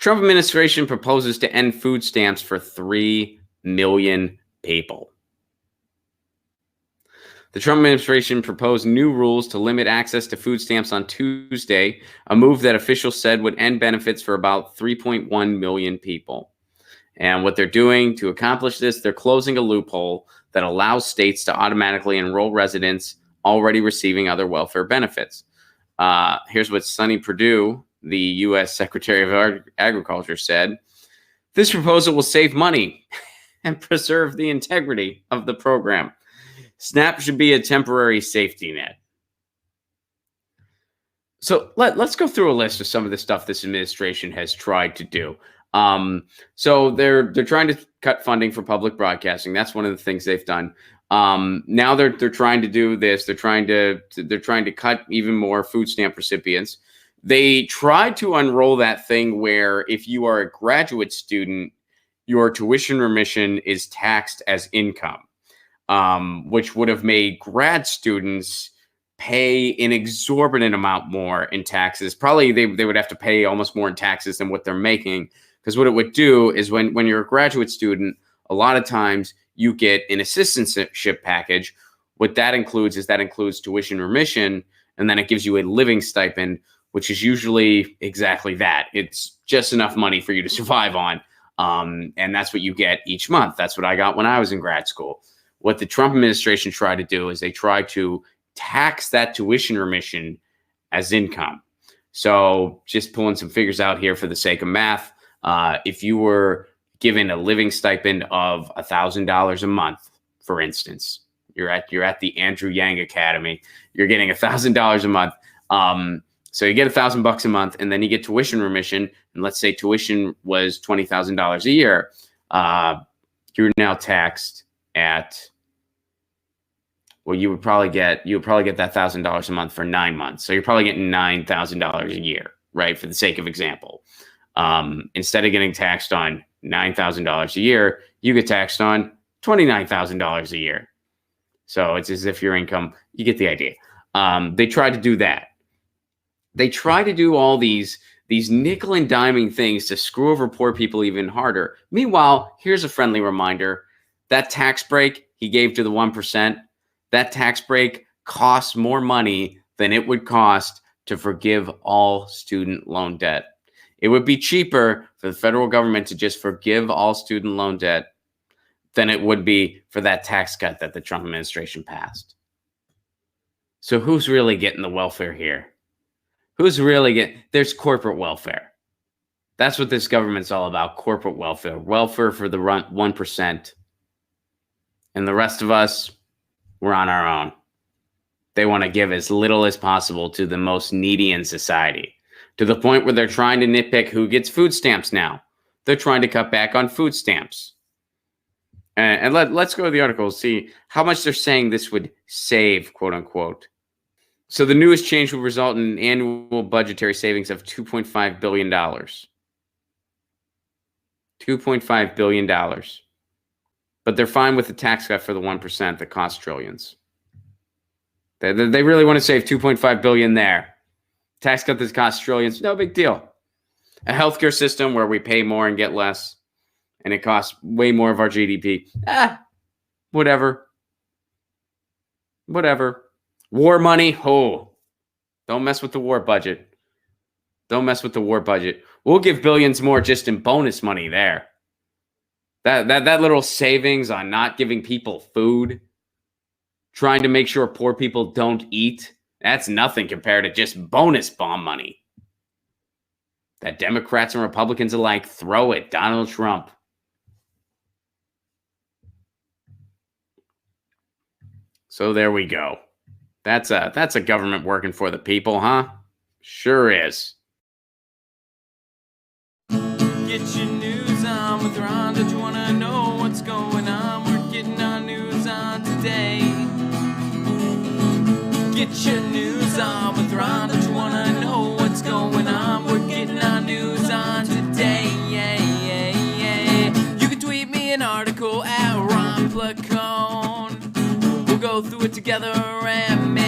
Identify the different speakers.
Speaker 1: Trump administration proposes to end food stamps for 3 million people. The Trump administration proposed new rules to limit access to food stamps on Tuesday, a move that officials said would end benefits for about 3.1 million people. And what they're doing to accomplish this, they're closing a loophole that allows states to automatically enroll residents already receiving other welfare benefits. Here's what Sonny Perdue, the U.S. Secretary of Agriculture, said. This proposal will save money and preserve the integrity of the program. SNAP should be a temporary safety net. So let's go through a list of some of the stuff this administration has tried to do. So they're trying to cut funding for public broadcasting. That's one of the things they've done. Now they're trying to do this. They're trying to cut even more food stamp recipients. They tried to unroll that thing where if you are a graduate student, your tuition remission is taxed as income, which would have made grad students pay an exorbitant amount more in taxes. Probably they would have to pay almost more in taxes than what they're making. Because what it would do is when you're a graduate student, a lot of times you get an assistantship package. What that includes tuition remission, and then it gives you a living stipend, which is usually exactly that. It's just enough money for you to survive on. And that's what you get each month. That's what I got when I was in grad school. What the Trump administration tried to do is they tried to tax that tuition remission as income. So just pulling some figures out here for the sake of math. If you were given a living stipend of $1,000 a month, for instance, you're at the Andrew Yang Academy, you're getting $1,000 a month. So you get $1,000 a month, and then you get tuition remission. And let's say tuition was $20,000 a year. You're now taxed at, well, you would probably get that $1,000 a month for 9 months. So you're probably getting $9,000 a year, right? For the sake of example. Instead of getting taxed on $9,000 a year, you get taxed on $29,000 a year. So it's as if your income, you get the idea. They tried to do that. They try to do all these nickel and diming things to screw over poor people even harder. Meanwhile, here's a friendly reminder. That tax break he gave to the 1%, that tax break costs more money than it would cost to forgive all student loan debt. It would be cheaper for the federal government to just forgive all student loan debt than it would be for that tax cut that the Trump administration passed. So who's really getting the welfare here? Who's really getting? There's corporate welfare. That's what this government's all about, corporate welfare. Welfare for the 1%. And the rest of us, we're on our own. They want to give as little as possible to the most needy in society, to the point where they're trying to nitpick who gets food stamps now. They're trying to cut back on food stamps. And let's go to the article, see how much they're saying this would save, quote unquote. So the newest change will result in an annual budgetary savings of $2.5 billion. $2.5 billion. But they're fine with the tax cut for the 1% that costs trillions. They really want to save $2.5 billion there. Tax cut that costs trillions, no big deal. A healthcare system where we pay more and get less, and it costs way more of our GDP. Whatever. War money, don't mess with the war budget. Don't mess with the war budget. We'll give billions more just in bonus money there. That little savings on not giving people food, trying to make sure poor people don't eat, that's nothing compared to just bonus bomb money that Democrats and Republicans alike throw at Donald Trump. So there we go. That's a government working for the people, huh? Sure is.
Speaker 2: Get your news on with Ron. Don't you want to know what's going on? We're getting our news on today. Get your news on with Ron. Don't you want to know what's going on? We're getting our news on today. You can tweet me an article at Ron Placone. We'll go through it together and make